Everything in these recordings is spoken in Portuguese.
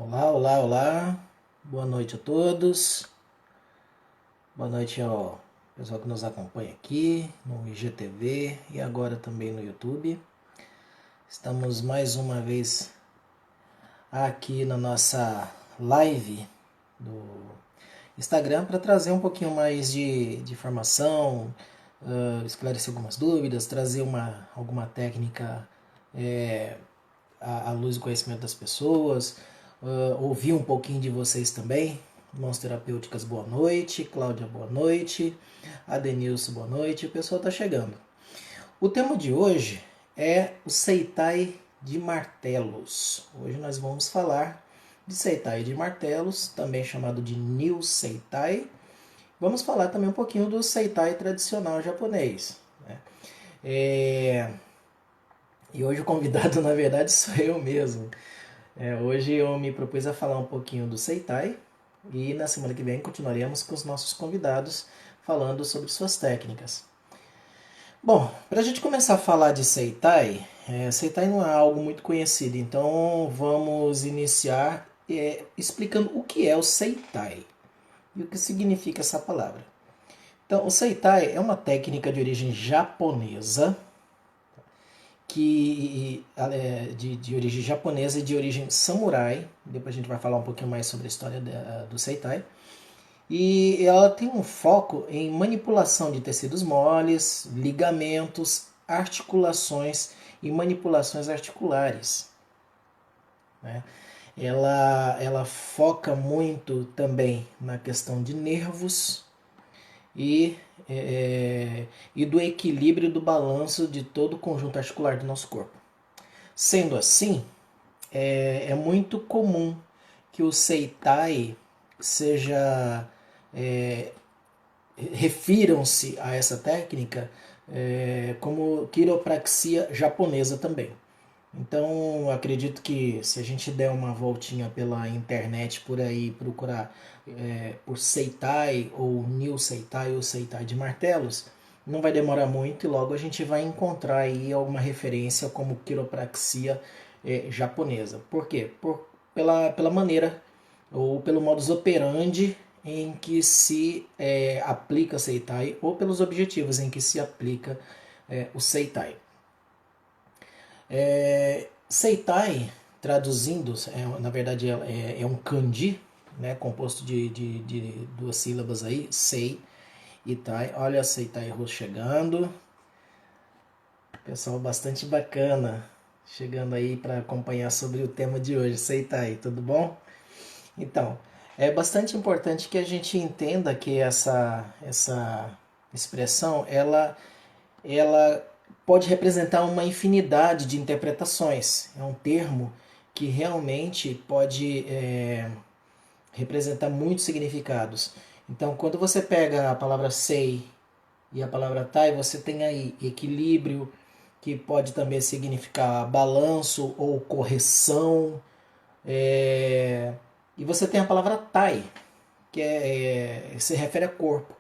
Olá, olá, olá. Boa noite a todos. Boa noite ao pessoal que nos acompanha aqui no IGTV e agora também no YouTube. Estamos mais uma vez aqui na nossa live do Instagram para trazer um pouquinho mais de informação, esclarecer algumas dúvidas, trazer alguma técnica à luz do conhecimento das pessoas, ouvir um pouquinho de vocês também. Mãos Terapêuticas, boa noite. Cláudia, boa noite. Adenilson, boa noite. O pessoal está chegando. O tema de hoje é o Seitai de martelos. Hoje nós vamos falar de Seitai de martelos, também chamado de New Seitai. Vamos falar também um pouquinho do Seitai tradicional japonês, né? E hoje o convidado, na verdade, sou eu mesmo. Hoje eu me propus a falar um pouquinho do Seitai e na semana que vem continuaremos com os nossos convidados falando sobre suas técnicas. Bom, para a gente começar a falar de Seitai, Seitai não é algo muito conhecido, então vamos iniciar explicando o que é o Seitai e o que significa essa palavra. Então, o Seitai é uma técnica de origem japonesa, de origem japonesa e de origem samurai. Depois a gente vai falar um pouquinho mais sobre a história do Seitai. E ela tem um foco em manipulação de tecidos moles, ligamentos, articulações e manipulações articulares, né? Ela foca muito também na questão de nervos e, e do equilíbrio do balanço de todo o conjunto articular do nosso corpo. Sendo assim, é muito comum que o Seitai seja refiram-se a essa técnica como quiropraxia japonesa também. Então, acredito que se a gente der uma voltinha pela internet por aí, procurar por Seitai ou New Seitai ou Seitai de martelos, não vai demorar muito e logo a gente vai encontrar aí alguma referência como quiropraxia japonesa. Por quê? Pela maneira ou pelo modus operandi em que se aplica Seitai ou pelos objetivos em que se aplica o Seitai. Seitai, traduzindo, na verdade é um kanji, né, composto de duas sílabas aí, Sei e Tai. Olha a Seitai chegando. Pessoal bastante bacana chegando aí para acompanhar sobre o tema de hoje. Seitai, tudo bom? Então, é bastante importante que a gente entenda que essa expressão ela pode representar uma infinidade de interpretações. É um termo que realmente pode representar muitos significados. Então, quando você pega a palavra sei e a palavra tai, você tem aí equilíbrio, que pode também significar balanço ou correção. E você tem a palavra tai, que se refere a corpo.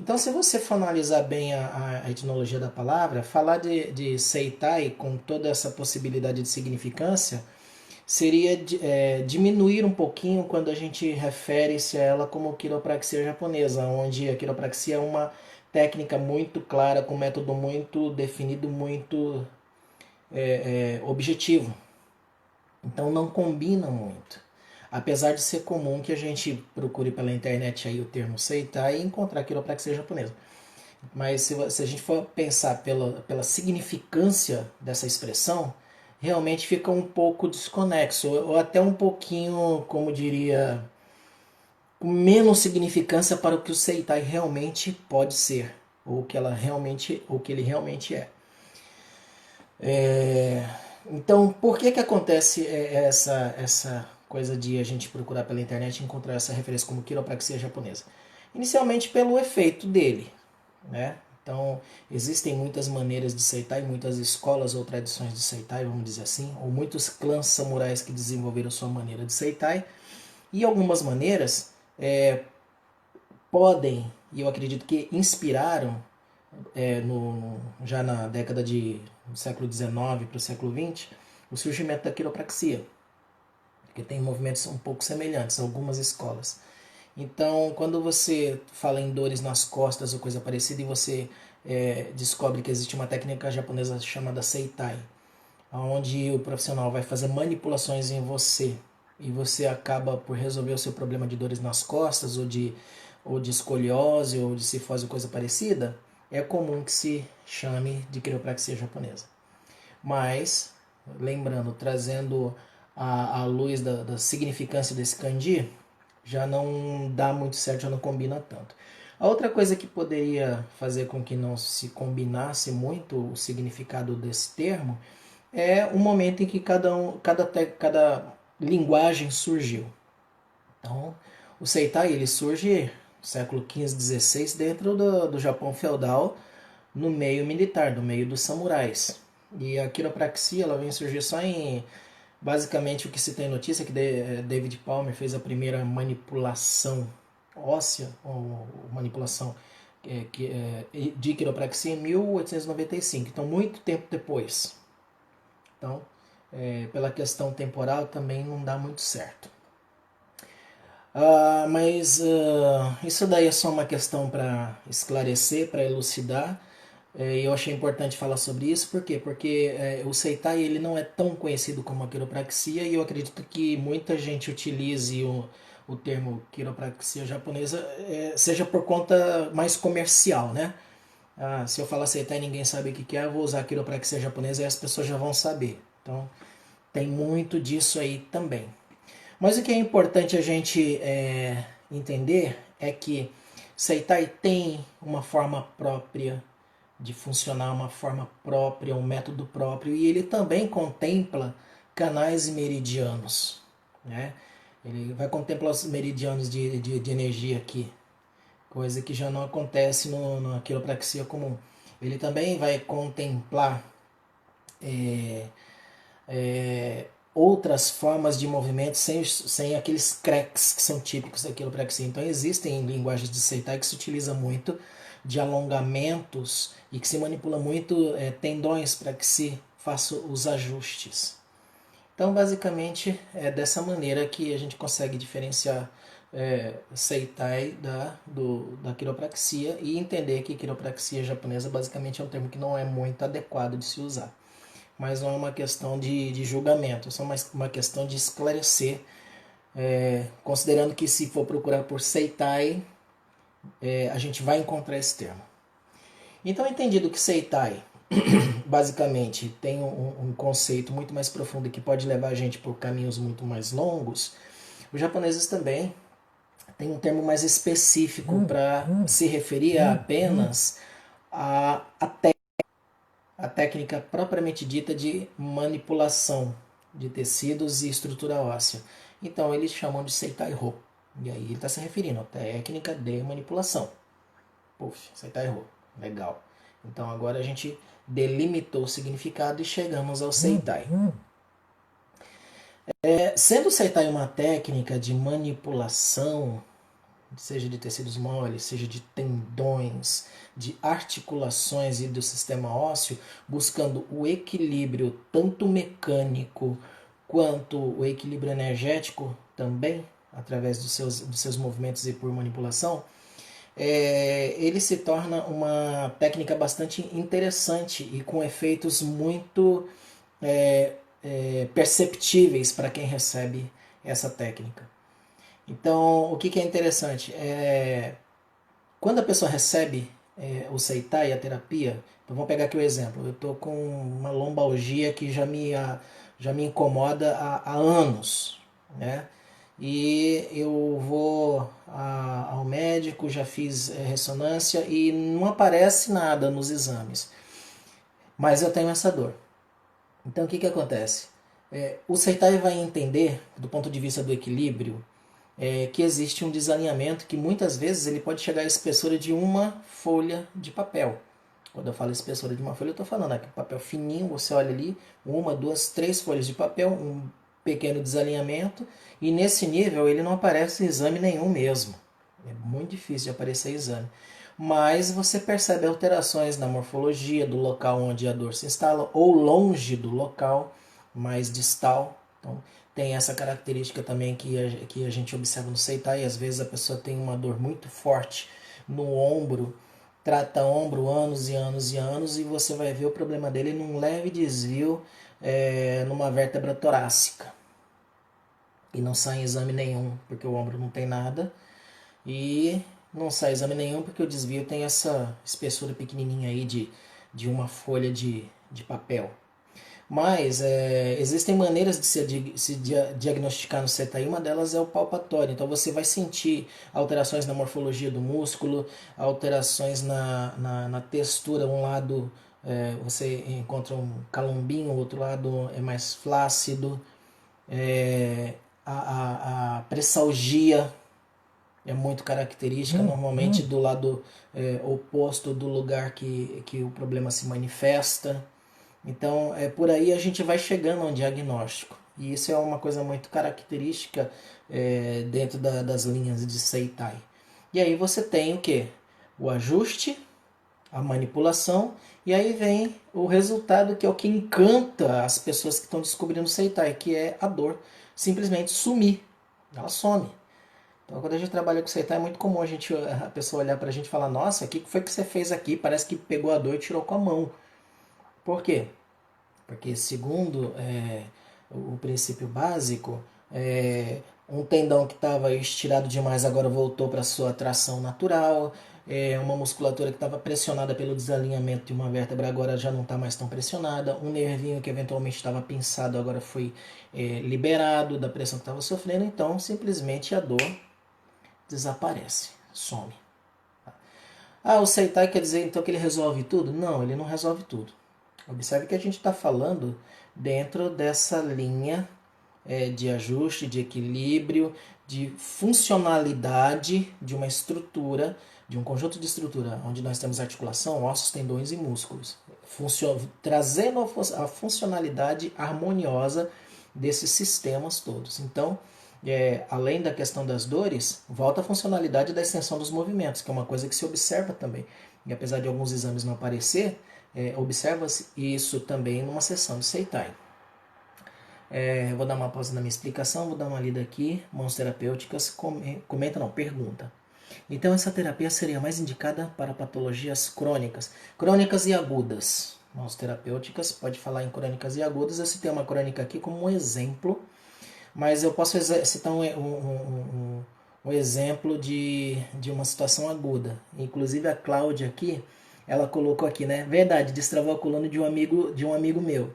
Então, se você for analisar bem a etimologia da palavra, falar de Seitai com toda essa possibilidade de significância seria diminuir um pouquinho quando a gente refere-se a ela como quiropraxia japonesa, onde a quiropraxia é uma técnica muito clara, com método muito definido, muito objetivo. Então não combina muito. Apesar de ser comum que a gente procure pela internet aí o termo Seitai e encontrar quiropraxia japonesa. Mas se a gente for pensar pela significância dessa expressão, realmente fica um pouco desconexo, ou até um pouquinho, como diria, com menos significância para o que o Seitai realmente pode ser, ou que ele realmente é. Então, por que acontece essa coisa de a gente procurar pela internet e encontrar essa referência como quiropraxia japonesa? Inicialmente pelo efeito dele, né? Então, existem muitas maneiras de Seitai, muitas escolas ou tradições de Seitai, vamos dizer assim, ou muitos clãs samurais que desenvolveram sua maneira de Seitai, e algumas maneiras podem, e eu acredito que inspiraram já na década do século XIX para o século XX, o surgimento da quiropraxia. porque tem movimentos um pouco semelhantes, algumas escolas. Então, quando você fala em dores nas costas ou coisa parecida e você descobre que existe uma técnica japonesa chamada Seitai, onde o profissional vai fazer manipulações em você e você acaba por resolver o seu problema de dores nas costas ou de escoliose ou de cifose ou coisa parecida, é comum que se chame de quiropraxia japonesa. Mas, lembrando, trazendo a luz da significância desse kanji, já não dá muito certo, já não combina tanto. A outra coisa que poderia fazer com que não se combinasse muito o significado desse termo é o momento em que cada linguagem surgiu. Então, o Seitai ele surge no século XV, XVI, dentro do Japão feudal, no meio militar, no meio dos samurais. E a quiropraxia ela vem surgir só em... Basicamente, o que se tem notícia é que David Palmer fez a primeira manipulação óssea, ou manipulação de quiropraxia em 1895. Então, muito tempo depois. Então, pela questão temporal, também não dá muito certo. Mas isso daí é só uma questão para esclarecer, para elucidar. Eu achei importante falar sobre isso, por quê? Porque o Seitai ele não é tão conhecido como a quiropraxia e eu acredito que muita gente utilize o termo quiropraxia japonesa seja por conta mais comercial, né? Se eu falar Seitai e ninguém sabe o que é, eu vou usar quiropraxia japonesa e as pessoas já vão saber. Então, tem muito disso aí também. Mas o que é importante a gente entender é que Seitai tem uma forma própria de funcionar, uma forma própria, um método próprio, e ele também contempla canais e meridianos. Né? Ele vai contemplar os meridianos de energia aqui, coisa que já não acontece na quiropraxia comum. Ele também vai contemplar outras formas de movimento sem aqueles cracks que são típicos da quiropraxia. Então existem linguagens de Seitai que se utiliza muito de alongamentos e que se manipula muito tendões para que se faça os ajustes. Então basicamente é dessa maneira que a gente consegue diferenciar Seitai da quiropraxia e entender que quiropraxia japonesa basicamente é um termo que não é muito adequado de se usar. Mas não é uma questão de julgamento, é só uma questão de esclarecer, considerando que se for procurar por Seitai, a gente vai encontrar esse termo. Então, entendido que Seitai, basicamente, tem um conceito muito mais profundo que pode levar a gente por caminhos muito mais longos, os japoneses também têm um termo mais específico para se referir apenas a técnica propriamente dita de manipulação de tecidos e estrutura óssea. Então eles chamam de Seitai-Ho. E aí ele está se referindo à técnica de manipulação. Puxa, Seitai-Ho. Legal. Então agora a gente delimitou o significado e chegamos ao Seitai. Sendo o Seitai uma técnica de manipulação, seja de tecidos moles, seja de tendões, de articulações e do sistema ósseo, buscando o equilíbrio tanto mecânico quanto o equilíbrio energético também, através dos seus movimentos e por manipulação, ele se torna uma técnica bastante interessante e com efeitos muito perceptíveis para quem recebe essa técnica. Então, o que é interessante? Quando a pessoa recebe o Seitai, a terapia, então vamos pegar aqui o exemplo. Eu estou com uma lombalgia que já me incomoda há anos, né? E eu vou ao médico, já fiz ressonância e não aparece nada nos exames. Mas eu tenho essa dor. Então, o que acontece? O Seitai vai entender, do ponto de vista do equilíbrio, que existe um desalinhamento que muitas vezes ele pode chegar à espessura de uma folha de papel. Quando eu falo espessura de uma folha, eu estou falando que papel fininho, você olha ali, uma, duas, três folhas de papel, um pequeno desalinhamento, e nesse nível ele não aparece exame nenhum mesmo. É muito difícil de aparecer exame. Mas você percebe alterações na morfologia do local onde a dor se instala, ou longe do local mais distal. Então, tem essa característica também que a gente observa no Seitai. Às vezes a pessoa tem uma dor muito forte no ombro, trata ombro anos e anos e anos, e você vai ver o problema dele num leve desvio numa vértebra torácica. E não sai em exame nenhum, porque o ombro não tem nada. E não sai exame nenhum porque o desvio tem essa espessura pequenininha aí de uma folha de papel. Mas existem maneiras de se diagnosticar no CTI, uma delas é o palpatório. Então você vai sentir alterações na morfologia do músculo, alterações na textura. Um lado você encontra um calombinho, o outro lado é mais flácido. A pressalgia é muito característica, normalmente do lado oposto do lugar que o problema se manifesta. Então, por aí a gente vai chegando a um diagnóstico. E isso é uma coisa muito característica dentro das linhas de Seitai. E aí você tem o quê? O ajuste, a manipulação, e aí vem o resultado que é o que encanta as pessoas que estão descobrindo o Seitai, que é a dor simplesmente sumir. Ela some. Então, quando a gente trabalha com Seitai, é muito comum a pessoa olhar pra gente e falar: nossa, o que foi que você fez aqui? Parece que pegou a dor e tirou com a mão. Por quê? Porque, segundo o princípio básico, um tendão que estava estirado demais agora voltou para sua tração natural. Uma musculatura que estava pressionada pelo desalinhamento de uma vértebra agora já não está mais tão pressionada. Um nervinho que eventualmente estava pinçado agora foi liberado da pressão que estava sofrendo. Então, simplesmente a dor desaparece, some. O Seitai quer dizer então que ele resolve tudo? Não, ele não resolve tudo. Observe que a gente está falando dentro dessa linha de ajuste, de equilíbrio, de funcionalidade de uma estrutura, de um conjunto de estrutura, onde nós temos articulação, ossos, tendões e músculos, trazendo a funcionalidade harmoniosa desses sistemas todos. Então, além da questão das dores, volta a funcionalidade da extensão dos movimentos, que é uma coisa que se observa também. E apesar de alguns exames não aparecer, observa-se isso também numa sessão de Seitai. Vou dar uma pausa na minha explicação, vou dar uma lida aqui. Mãos terapêuticas, pergunta. Então essa terapia seria mais indicada para patologias crônicas e agudas. Mãos terapêuticas, pode falar em crônicas e agudas. Eu citei uma crônica aqui como um exemplo, mas eu posso citar um exemplo de uma situação aguda. Inclusive a Cláudia aqui, ela colocou aqui, né? Verdade, destravou a coluna de um amigo meu.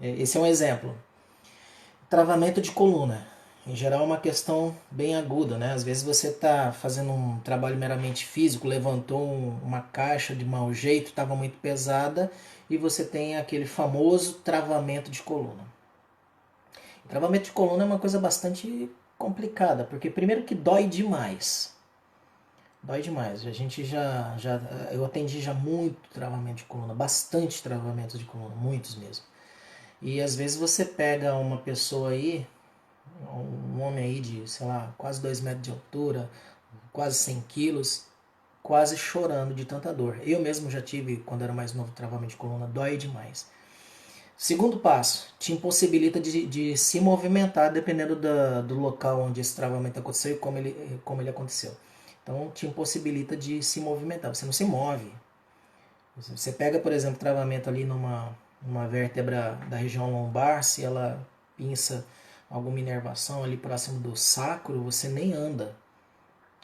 Esse é um exemplo. Travamento de coluna. Em geral é uma questão bem aguda, né? Às vezes você está fazendo um trabalho meramente físico, levantou uma caixa de mau jeito, estava muito pesada, e você tem aquele famoso travamento de coluna. Travamento de coluna é uma coisa bastante complicada, porque primeiro que dói demais. Dói demais. Eu atendi já muito travamento de coluna, bastante travamento de coluna, muitos mesmo. E às vezes você pega uma pessoa aí, um homem aí de, sei lá, quase 2 metros de altura, quase 100 quilos, quase chorando de tanta dor. Eu mesmo já tive, quando era mais novo, travamento de coluna, dói demais. Segundo passo, te impossibilita de se movimentar dependendo do local onde esse travamento aconteceu e como ele aconteceu. Então, te impossibilita de se movimentar, você não se move. Você pega, por exemplo, travamento ali numa vértebra da região lombar, se ela pinça alguma inervação ali próximo do sacro, você nem anda.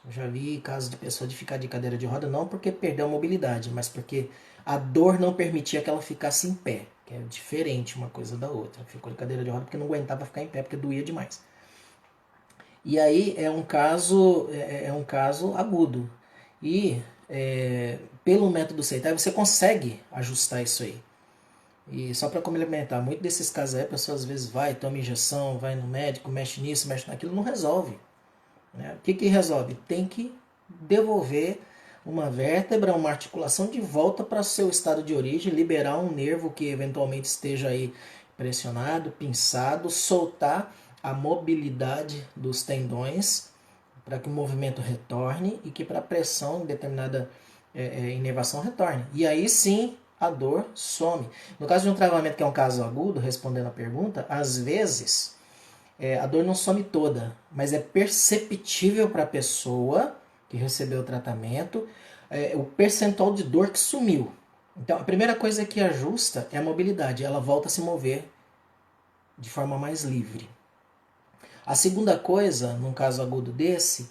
Eu já vi casos de pessoa de ficar de cadeira de roda, não porque perdeu a mobilidade, mas porque a dor não permitia que ela ficasse em pé, que é diferente uma coisa da outra. Ficou de cadeira de roda porque não aguentava ficar em pé, porque doía demais. E aí é um caso agudo. E pelo método Seitai você consegue ajustar isso aí. E só para complementar, muito desses casos aí, a pessoa às vezes toma injeção, vai no médico, mexe nisso, mexe naquilo, não resolve. Né? O que resolve? Tem que devolver uma vértebra, uma articulação de volta para o seu estado de origem, liberar um nervo que eventualmente esteja aí pressionado, pinçado, soltar a mobilidade dos tendões para que o movimento retorne e que para a pressão determinada inervação retorne. E aí sim a dor some. No caso de um travamento que é um caso agudo, respondendo a pergunta, às vezes a dor não some toda, mas é perceptível para a pessoa que recebeu o tratamento, o percentual de dor que sumiu. Então, a primeira coisa que ajusta é a mobilidade, ela volta a se mover de forma mais livre. A segunda coisa, num caso agudo desse,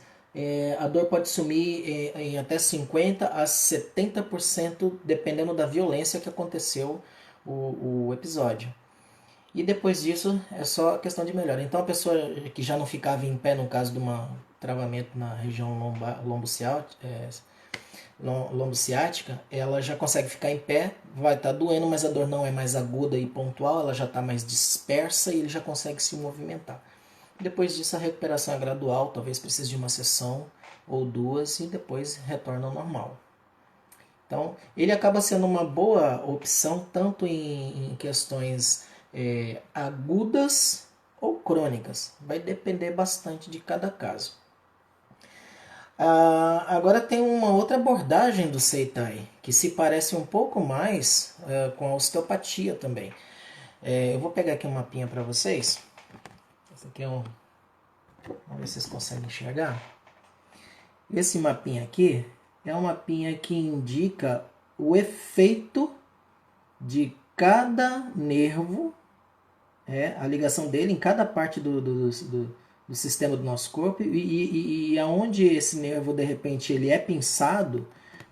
a dor pode sumir em até 50 a 70%, dependendo da violência que aconteceu o episódio. E depois disso é só questão de melhora. Então a pessoa que já não ficava em pé no caso de um travamento na região lombociática, ela já consegue ficar em pé, vai estar doendo, mas a dor não é mais aguda e pontual, ela já está mais dispersa e ele já consegue se movimentar. Depois disso a recuperação é gradual, talvez precise de uma sessão ou duas e depois retorna ao normal. Então ele acaba sendo uma boa opção tanto em questões agudas ou crônicas. Vai depender bastante de cada caso. Agora tem uma outra abordagem do Seitai, que se parece um pouco mais com a osteopatia também. Eu vou pegar aqui um mapinha para vocês. Esse aqui é um... Vamos ver se vocês conseguem enxergar. Esse mapinha aqui é um mapinha que indica o efeito de cada nervo, a ligação dele em cada parte do sistema do nosso corpo e aonde esse nervo de repente ele é pinçado.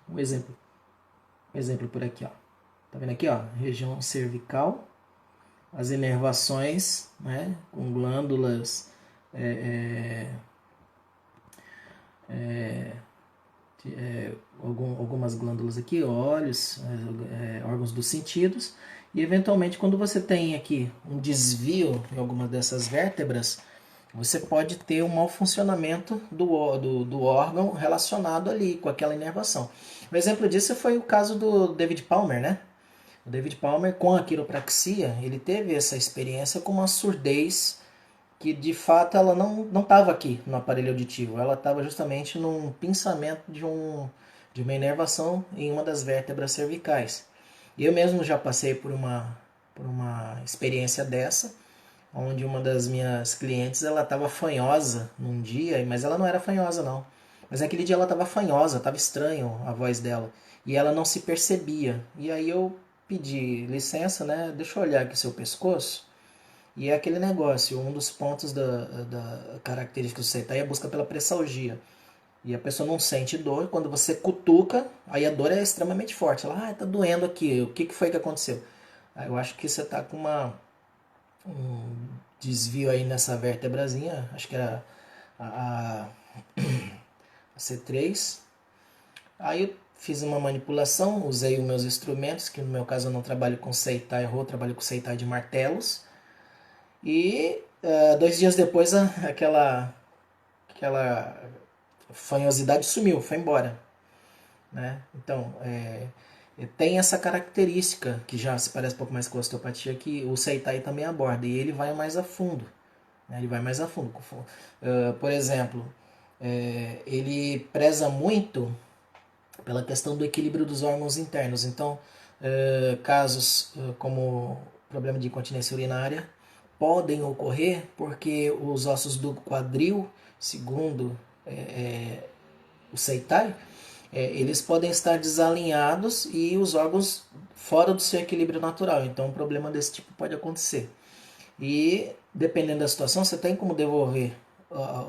Um exemplo por aqui, ó. Tá vendo aqui, ó, região cervical, as inervações, né, com glândulas algumas glândulas aqui, olhos, órgãos dos sentidos, e eventualmente quando você tem aqui um desvio em alguma dessas vértebras, você pode ter um mau funcionamento do órgão relacionado ali com aquela inervação. Um exemplo disso foi o caso do David Palmer, né? O David Palmer, com a quiropraxia, ele teve essa experiência com uma surdez que de fato ela não estava aqui no aparelho auditivo, ela estava justamente num pinçamento de uma inervação em uma das vértebras cervicais. E eu mesmo já passei por uma experiência dessa, onde uma das minhas clientes ela estava fanhosa num dia, mas ela não era fanhosa não. Mas naquele dia ela estava fanhosa, estava estranho a voz dela e ela não se percebia. E aí eu pedi licença, né? Deixa eu olhar aqui seu pescoço. E é aquele negócio, um dos pontos da característica do Seitai é a busca pela pressalgia. E a pessoa não sente dor, quando você cutuca, aí a dor é extremamente forte. Ela, tá doendo aqui, o que foi que aconteceu? Aí eu acho que você tá com um desvio aí nessa vértebrazinha, acho que era a C3. Aí eu fiz uma manipulação, usei os meus instrumentos, que no meu caso eu não trabalho com Seitai, eu trabalho com Seitai de martelos. E 2 dias depois aquela fanhosidade sumiu, foi embora. Né? Então, tem essa característica que já se parece um pouco mais com a osteopatia que o Seitai também aborda e ele vai mais a fundo. Né? Ele vai mais a fundo. Por exemplo, ele preza muito pela questão do equilíbrio dos órgãos internos. Então, casos como problema de incontinência urinária podem ocorrer porque os ossos do quadril, segundo o Seitai, eles podem estar desalinhados e os órgãos fora do seu equilíbrio natural. Então, um problema desse tipo pode acontecer. E, dependendo da situação, você tem como devolver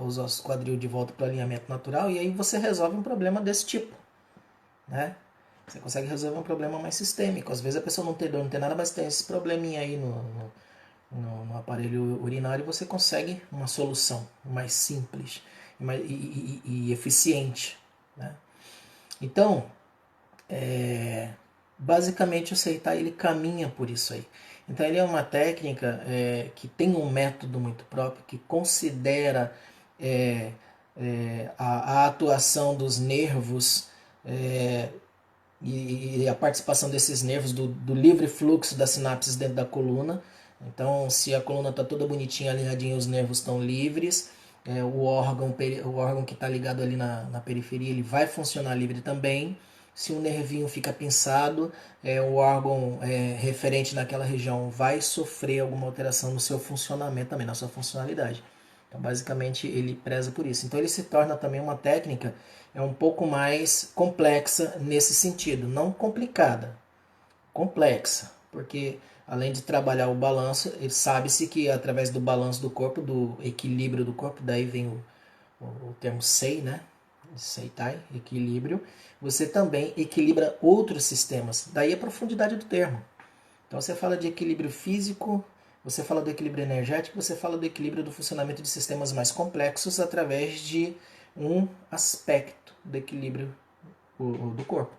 os ossos do quadril de volta para o alinhamento natural e aí você resolve um problema desse tipo. Né? Você consegue resolver um problema mais sistêmico. Às vezes a pessoa não tem dor, não tem nada, mas tem esse probleminha aí no aparelho urinário, você consegue uma solução mais simples e eficiente. Né? Então, basicamente o Seitai ele caminha por isso aí. Então ele é uma técnica que tem um método muito próprio, que considera a atuação dos nervos e a participação desses nervos do livre fluxo das sinapses dentro da coluna. Então, se a coluna está toda bonitinha, alinhadinha, os nervos estão livres, o órgão que está ligado ali na periferia ele vai funcionar livre também. Se um nervinho fica pinçado, o órgão referente naquela região vai sofrer alguma alteração no seu funcionamento também, na sua funcionalidade. Então, basicamente, ele preza por isso. Então, ele se torna também uma técnica um pouco mais complexa nesse sentido. Não complicada, complexa. Porque, além de trabalhar o balanço, sabe-se que através do balanço do corpo, do equilíbrio do corpo, daí vem o termo Sei, né? Seitai, equilíbrio, você também equilibra outros sistemas. Daí a profundidade do termo. Então você fala de equilíbrio físico, você fala do equilíbrio energético, você fala do equilíbrio do funcionamento de sistemas mais complexos através de um aspecto do equilíbrio do corpo.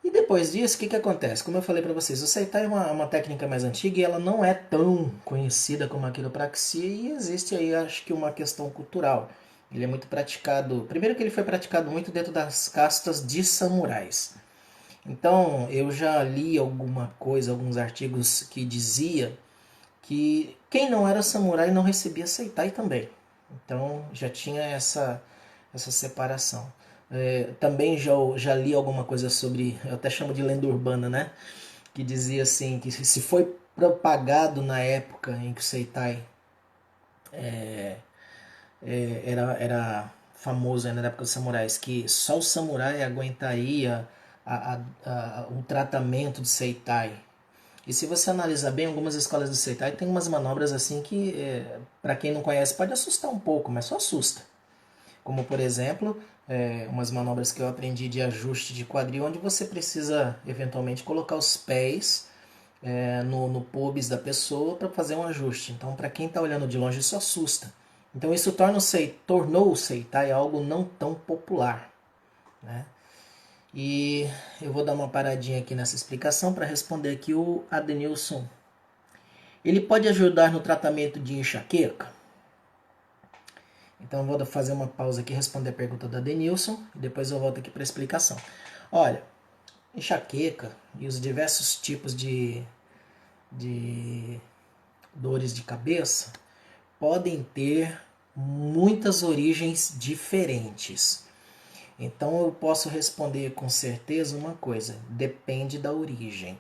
E depois disso, o que acontece? Como eu falei para vocês, o Seitai é uma técnica mais antiga e ela não é tão conhecida como a quiropraxia, e existe aí, acho que, uma questão cultural. Ele é muito praticado. Primeiro que ele foi praticado muito dentro das castas de samurais. Então, eu já li alguma coisa, alguns artigos que dizia que quem não era samurai não recebia Seitai também. Então, já tinha essa separação. Também já li alguma coisa sobre, eu até chamo de lenda urbana, né? Que dizia assim, que se foi propagado na época em que o Seitai era famoso, na época dos samurais, que só o samurai aguentaria o tratamento de Seitai. E se você analisar bem, algumas escolas de Seitai tem umas manobras assim que, para quem não conhece, pode assustar um pouco, mas só assusta. Como, por exemplo, umas manobras que eu aprendi de ajuste de quadril, onde você precisa, eventualmente, colocar os pés no pubis da pessoa para fazer um ajuste. Então, para quem está olhando de longe, isso assusta. Então, isso tornou o Seitai algo não tão popular, né? E eu vou dar uma paradinha aqui nessa explicação para responder aqui o Adenilson. Ele pode ajudar no tratamento de enxaqueca? Então eu vou fazer uma pausa aqui, responder a pergunta da Denilson e depois eu volto aqui para a explicação. Olha, enxaqueca e os diversos tipos de dores de cabeça podem ter muitas origens diferentes. Então eu posso responder com certeza uma coisa: depende da origem.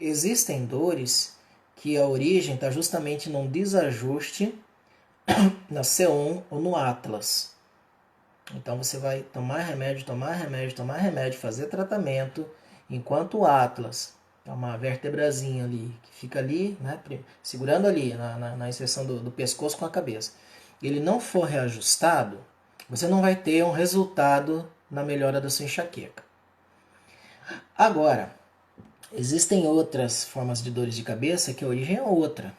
Existem dores que a origem está justamente num desajuste na C1 ou no Atlas. Então você vai tomar remédio, fazer tratamento, enquanto o Atlas, é uma vertebrazinha ali, que fica ali, né, segurando ali na inserção do pescoço com a cabeça. Ele não for reajustado, você não vai ter um resultado na melhora da sua enxaqueca. Agora, existem outras formas de dores de cabeça que a origem é outra.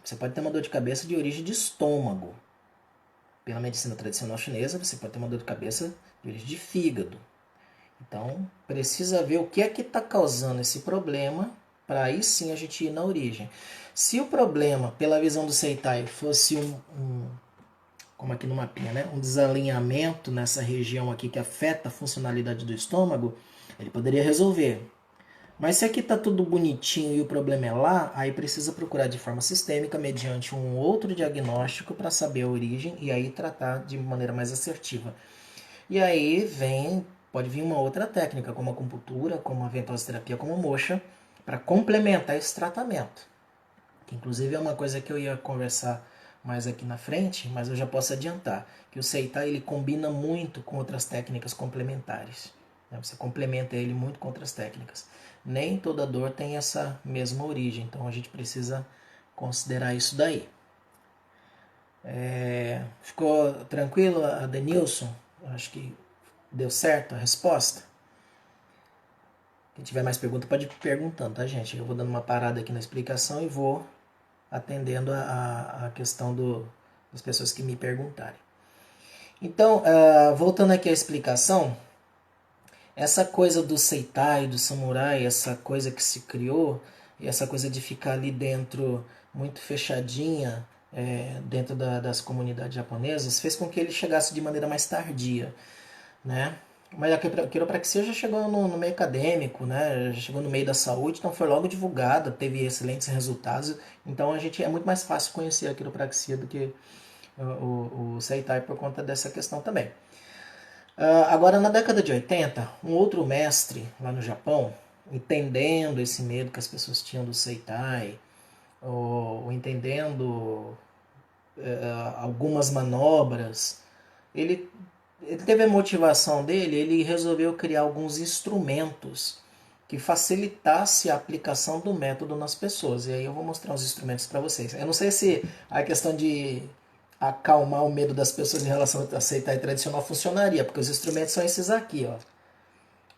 Você pode ter uma dor de cabeça de origem de estômago. Pela medicina tradicional chinesa, você pode ter uma dor de cabeça de origem de fígado. Então, precisa ver o que é que está causando esse problema, para aí sim a gente ir na origem. Se o problema, pela visão do Seitai, fosse como aqui no mapinha, né, um desalinhamento nessa região aqui que afeta a funcionalidade do estômago, ele poderia resolver. Mas se aqui está tudo bonitinho e o problema é lá, aí precisa procurar de forma sistêmica, mediante um outro diagnóstico, para saber a origem e aí tratar de maneira mais assertiva. E aí pode vir uma outra técnica, como a acupuntura, como a ventosoterapia, como a moxa, para complementar esse tratamento. Que inclusive é uma coisa que eu ia conversar mais aqui na frente, mas eu já posso adiantar, que o Seitai ele combina muito com outras técnicas complementares. Você complementa ele muito com outras técnicas. Nem toda dor tem essa mesma origem, então a gente precisa considerar isso daí. Ficou tranquilo, Adenilson? Acho que deu certo a resposta. Quem tiver mais pergunta pode ir perguntando, tá, gente? Eu vou dando uma parada aqui na explicação e vou atendendo a questão das pessoas que me perguntarem. Então, voltando aqui à explicação, essa coisa do Seitai, do samurai, essa coisa que se criou, e essa coisa de ficar ali dentro, muito fechadinha, dentro das comunidades japonesas, fez com que ele chegasse de maneira mais tardia, né? Mas a quiropraxia já chegou no meio acadêmico, né? Já chegou no meio da saúde, então foi logo divulgada, teve excelentes resultados. Então é muito mais fácil conhecer a quiropraxia do que o Seitai por conta dessa questão também. Agora, na década de 80, um outro mestre lá no Japão, entendendo esse medo que as pessoas tinham do Seitai, ou entendendo algumas manobras, ele, ele teve a motivação dele, ele resolveu criar alguns instrumentos que facilitasse a aplicação do método nas pessoas. E aí eu vou mostrar os instrumentos para vocês. Eu não sei se a questão de acalmar o medo das pessoas em relação a aceitar e tradicional funcionaria, porque os instrumentos são esses aqui, ó.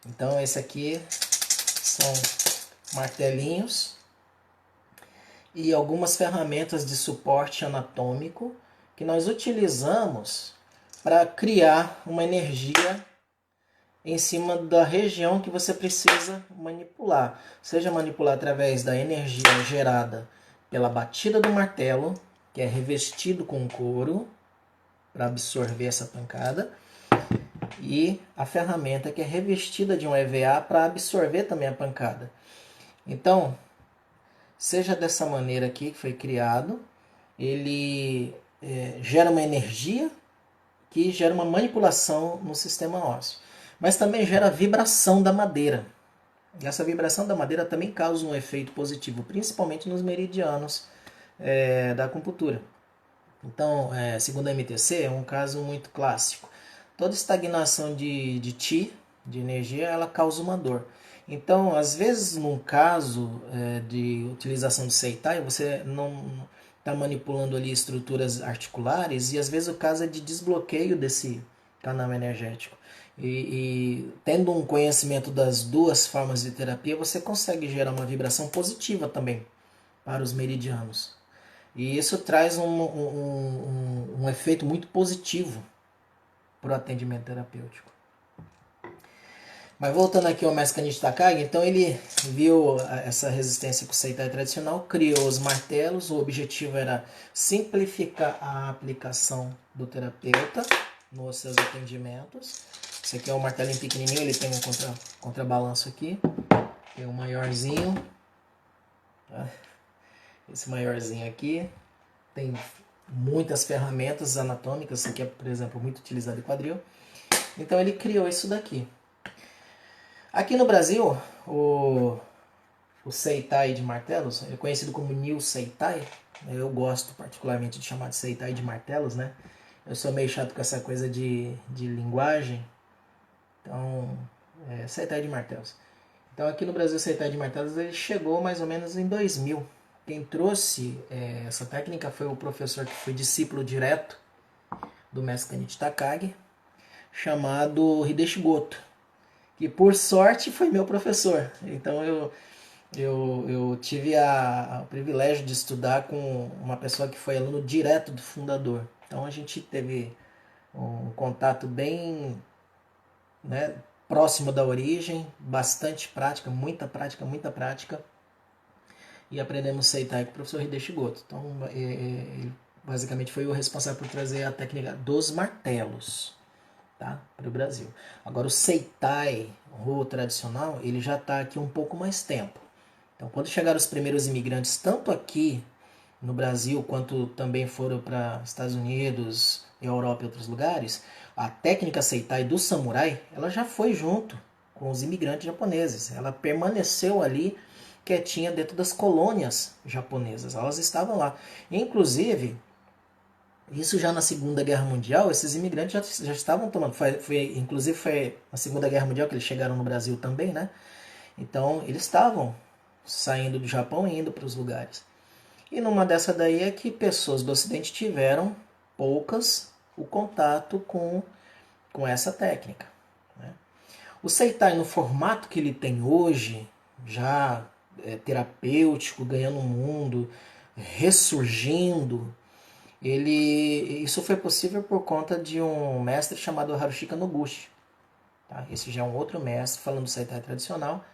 Então esse aqui são martelinhos e algumas ferramentas de suporte anatômico que nós utilizamos para criar uma energia em cima da região que você precisa manipular. Seja manipular através da energia gerada pela batida do martelo, que é revestido com couro para absorver essa pancada, e a ferramenta que é revestida de um EVA para absorver também a pancada. Então, seja dessa maneira aqui que foi criado, ele gera uma energia que gera uma manipulação no sistema ósseo, mas também gera vibração da madeira. E essa vibração da madeira também causa um efeito positivo, principalmente nos meridianos da acupuntura. Então, segundo a MTC, é um caso muito clássico. Toda estagnação de Qi, de energia, ela causa uma dor. Então, às vezes, num caso de utilização de Seitai, você não está manipulando ali estruturas articulares e às vezes o caso é de desbloqueio desse canal energético. E tendo um conhecimento das duas formas de terapia, você consegue gerar uma vibração positiva também para os meridianos. E isso traz um efeito muito positivo para o atendimento terapêutico. Mas voltando aqui ao mestre Kanichi Takagi, então ele viu essa resistência com o Seitai tradicional, criou os martelos, o objetivo era simplificar a aplicação do terapeuta nos seus atendimentos. Esse aqui é um martelinho pequenininho, ele tem um contrabalanço aqui, tem um maiorzinho, tá? Esse maiorzinho aqui, tem muitas ferramentas anatômicas, isso aqui é, por exemplo, muito utilizado em quadril. Então ele criou isso daqui. Aqui no Brasil, o Seitai de martelos, é conhecido como New Seitai. Eu gosto particularmente de chamar de Seitai de martelos, né? Eu sou meio chato com essa coisa de linguagem. Então, Seitai de martelos. Então aqui no Brasil, o Seitai de martelos ele chegou mais ou menos em 2000. Quem trouxe essa técnica foi o professor que foi discípulo direto do mestre Kanichi Takagi, chamado Hideshi Goto, que por sorte foi meu professor. Então eu tive o privilégio de estudar com uma pessoa que foi aluno direto do fundador. Então a gente teve um contato bem, né, próximo da origem, bastante prática, muita prática, muita prática. E aprendemos Seitai com o professor Hideshi Goto. Então, ele basicamente foi o responsável por trazer a técnica dos martelos, tá, para o Brasil. Agora, o Seitai, o tradicional, ele já está aqui um pouco mais tempo. Então, quando chegaram os primeiros imigrantes, tanto aqui no Brasil, quanto também foram para Estados Unidos, Europa e outros lugares, a técnica Seitai do samurai, ela já foi junto com os imigrantes japoneses. Ela permaneceu ali quietinha dentro das colônias japonesas. Elas estavam lá. Inclusive, isso já na Segunda Guerra Mundial, esses imigrantes já estavam tomando. Inclusive foi na Segunda Guerra Mundial que eles chegaram no Brasil também, né? Então, eles estavam saindo do Japão e indo para os lugares. E numa dessa daí é que pessoas do Ocidente tiveram, poucas, o contato com essa técnica, né? O Seitai, no formato que ele tem hoje, já terapêutico, ganhando o mundo, ressurgindo, isso foi possível por conta de um mestre chamado Harushika Noguchi. Tá? Esse já é um outro mestre, falando do Seitai tradicional,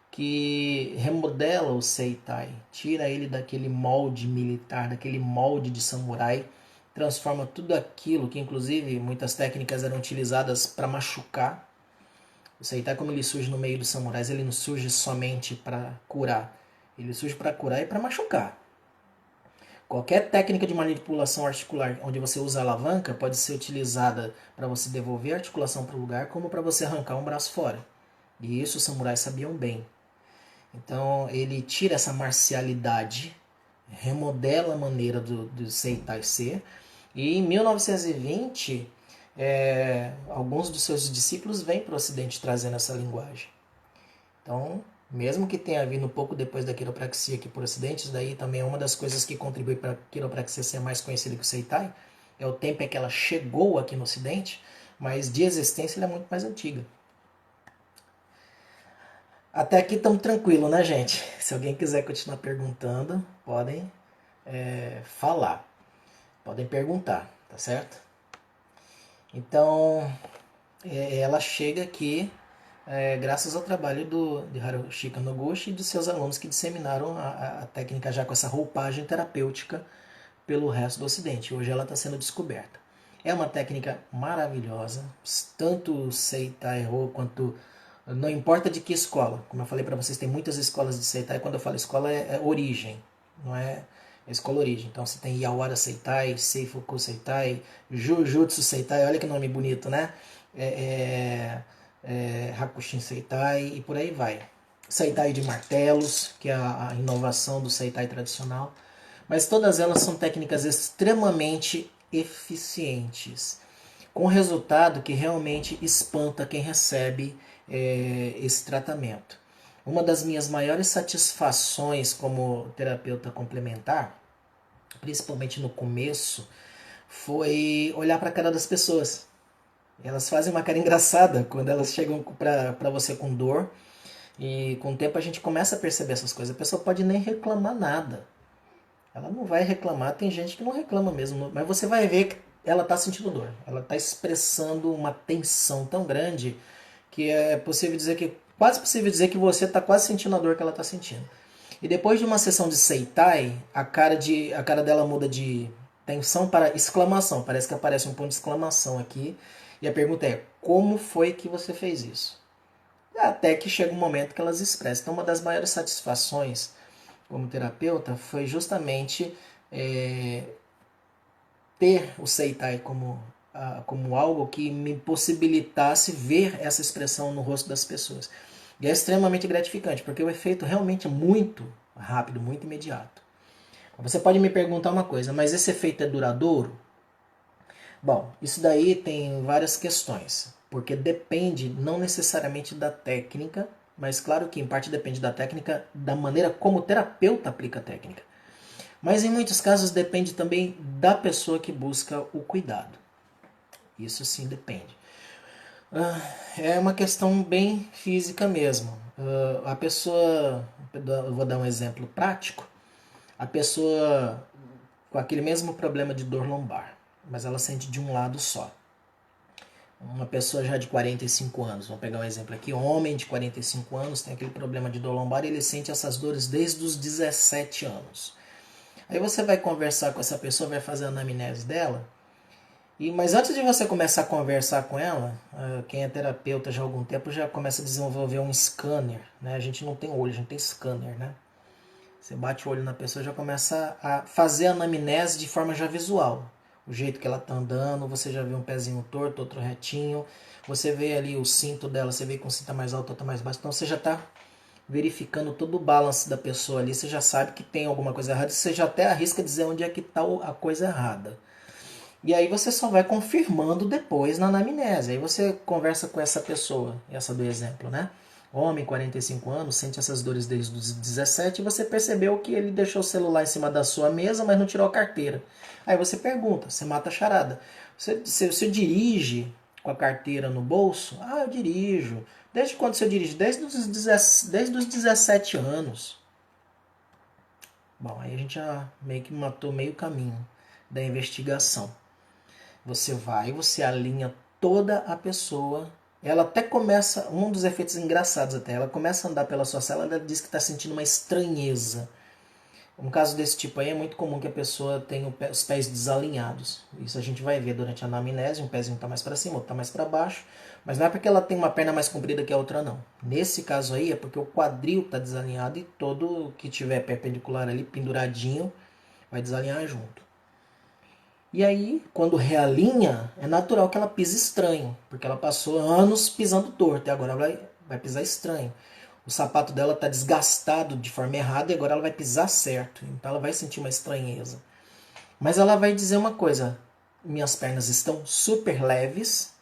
que remodela o Seitai, tira ele daquele molde militar, daquele molde de samurai, transforma tudo aquilo que inclusive muitas técnicas eram utilizadas para machucar. O Seitai, como ele surge no meio dos samurais, ele não surge somente para curar, ele surge para curar e para machucar. Qualquer técnica de manipulação articular onde você usa a alavanca pode ser utilizada para você devolver a articulação para o lugar, como para você arrancar um braço fora. E isso os samurais sabiam bem. Então ele tira essa marcialidade, remodela a maneira do Seitai ser. E em 1920, alguns dos seus discípulos vêm para o Ocidente trazendo essa linguagem. Então, mesmo que tenha vindo um pouco depois da quiropraxia aqui por Ocidente, isso daí também é uma das coisas que contribui para a quiropraxia ser mais conhecida que o Seitai. É o tempo em que ela chegou aqui no Ocidente, mas de existência ela é muito mais antiga. Até aqui estamos tranquilos, né, gente? Se alguém quiser continuar perguntando, podem falar. Podem perguntar, tá certo? Então, ela chega aqui graças ao trabalho de Harushika Noguchi e de seus alunos que disseminaram a técnica já com essa roupagem terapêutica pelo resto do Ocidente. Hoje ela está sendo descoberta. É uma técnica maravilhosa, tanto o Seitai Ho quanto... Não importa de que escola. Como eu falei para vocês, tem muitas escolas de Seitai. Quando eu falo escola, é origem, não é escola origem. Então você tem Yawara Seitai, Seifuku Seitai, Jujutsu Seitai, olha que nome bonito, né? Hakushin Seitai e por aí vai. Seitai de martelos, que é a inovação do Seitai tradicional. Mas todas elas são técnicas extremamente eficientes, com resultado que realmente espanta quem recebe esse tratamento. Uma das minhas maiores satisfações como terapeuta complementar, principalmente no começo, foi olhar para a cara das pessoas. Elas fazem uma cara engraçada quando elas chegam para você com dor, e com o tempo a gente começa a perceber essas coisas. A pessoa pode nem reclamar nada. Ela não vai reclamar, tem gente que não reclama mesmo, mas você vai ver que ela está sentindo dor. Ela está expressando uma tensão tão grande que é possível dizer que quase possível dizer que você está quase sentindo a dor que ela está sentindo. E depois de uma sessão de Seitai, a cara dela muda de tensão para exclamação. Parece que aparece um ponto de exclamação aqui. E a pergunta é: como foi que você fez isso? Até que chega um momento que elas expressam. Então, uma das maiores satisfações como terapeuta foi justamente ter o Seitai como algo que me possibilitasse ver essa expressão no rosto das pessoas. E é extremamente gratificante, porque o efeito realmente é muito rápido, muito imediato. Você pode me perguntar uma coisa, mas esse efeito é duradouro? Bom, isso daí tem várias questões, porque depende não necessariamente da técnica, mas claro que em parte depende da técnica, da maneira como o terapeuta aplica a técnica. Mas em muitos casos depende também da pessoa que busca o cuidado. Isso sim depende. É uma questão bem física mesmo. A pessoa, eu vou dar um exemplo prático, a pessoa com aquele mesmo problema de dor lombar, mas ela sente de um lado só. Uma pessoa já de 45 anos, vamos pegar um exemplo aqui, homem de 45 anos tem aquele problema de dor lombar e ele sente essas dores desde os 17 anos. Aí você vai conversar com essa pessoa, vai fazer a anamnese dela, mas antes de você começar a conversar com ela, quem é terapeuta já há algum tempo já começa a desenvolver um scanner, né? A gente não tem olho, a gente tem scanner, né? Você bate o olho na pessoa e já começa a fazer a anamnese de forma já visual. O jeito que ela está andando, você já vê um pezinho torto, outro retinho. Você vê ali o cinto dela, você vê que um cinto está mais alto, outro mais baixo. Então você já está verificando todo o balance da pessoa ali. Você já sabe que tem alguma coisa errada. Você já até arrisca dizer onde é que está a coisa errada. E aí você só vai confirmando depois na anamnese. Aí você conversa com essa pessoa, essa do exemplo, né? Homem, 45 anos, sente essas dores desde os 17 e você percebeu que ele deixou o celular em cima da sua mesa, mas não tirou a carteira. Aí você pergunta, você mata a charada. Você dirige com a carteira no bolso? Ah, eu dirijo. Desde quando você dirige? Desde os 17 anos. Bom, aí a gente já meio que matou meio caminho da investigação. Você vai, você alinha toda a pessoa. Ela até começa, um dos efeitos engraçados até, ela começa a andar pela sua cela, ela diz que está sentindo uma estranheza. Um caso desse tipo aí é muito comum que a pessoa tenha os pés desalinhados. Isso a gente vai ver durante a anamnese, um pezinho está mais para cima, outro está mais para baixo. Mas não é porque ela tem uma perna mais comprida que a outra não. Nesse caso aí é porque o quadril está desalinhado e todo que tiver perpendicular ali, penduradinho, vai desalinhar junto. E aí, quando realinha, é natural que ela pise estranho, porque ela passou anos pisando torto e agora ela vai pisar estranho. O sapato dela está desgastado de forma errada e agora ela vai pisar certo. Então ela vai sentir uma estranheza. Mas ela vai dizer uma coisa: minhas pernas estão super leves.